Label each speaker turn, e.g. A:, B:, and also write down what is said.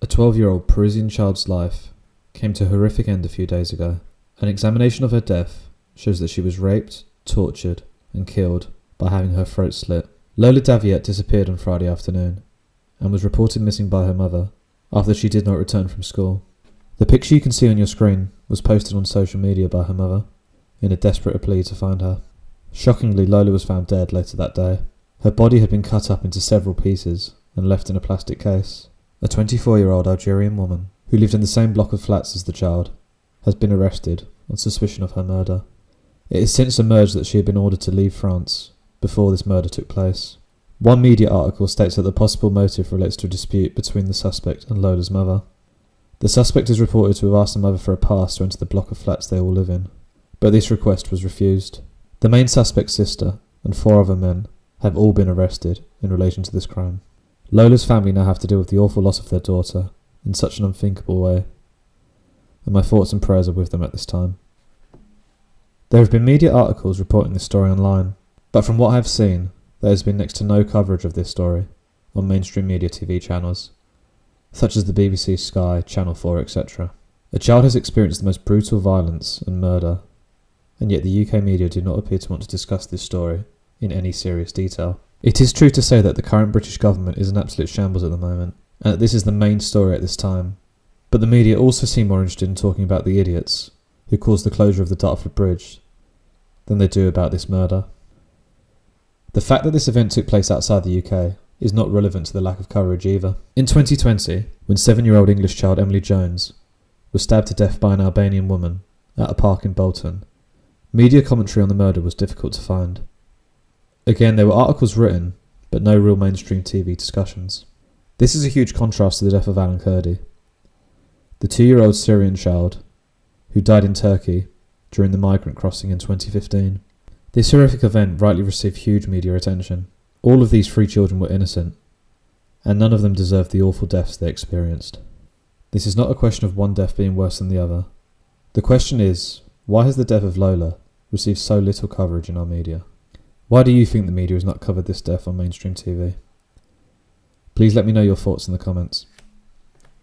A: 12-year-old Parisian child's life came to a horrific end a few days ago. An examination of her death shows that she was raped, tortured and killed by having her throat slit. Lola disappeared on Friday afternoon and was reported missing by her mother after she did not return from school. The picture you can see on your screen was posted on social media by her mother in a desperate plea to find her. Shockingly, Lola was found dead later that day. Her body had been cut up into several pieces and left in a plastic case. A 24-year-old Algerian woman who lived in the same block of flats as the child has been arrested on suspicion of her murder. It has since emerged that she had been ordered to leave France before this murder took place. One media article states that the possible motive relates to a dispute between the suspect and Lola's mother. The suspect is reported to have asked the mother for a pass to enter the block of flats they all live in, but this request was refused. The main suspect's sister and 4 other men have all been arrested in relation to this crime. Lola's family now have to deal with the awful loss of their daughter in such an unthinkable way, and my thoughts and prayers are with them at this time. There have been media articles reporting this story online, but from what I have seen, there has been next to no coverage of this story on mainstream media TV channels, such as the BBC, Sky, Channel 4, etc. A child has experienced the most brutal violence and murder, and yet the UK media do not appear to want to discuss this story in any serious detail. It is true to say that the current British government is an absolute shambles at the moment, and that this is the main story at this time, but the media also seem more interested in talking about the idiots who caused the closure of the Dartford Bridge than they do about this murder. The fact that this event took place outside the UK is not relevant to the lack of coverage either. In 2020, when 7-year-old English child Emily Jones was stabbed to death by an Albanian woman at a park in Bolton, media commentary on the murder was difficult to find. Again, there were articles written, but no real mainstream TV discussions. This is a huge contrast to the death of Alan Kurdi, the 2-year-old Syrian child who died in Turkey during the migrant crossing in 2015. This horrific event rightly received huge media attention. All of these 3 children were innocent, and none of them deserved the awful deaths they experienced. This is not a question of one death being worse than the other. The question is, why has the death of Lola received so little coverage in our media? Why do you think the media has not covered this death on mainstream TV? Please let me know your thoughts in the comments.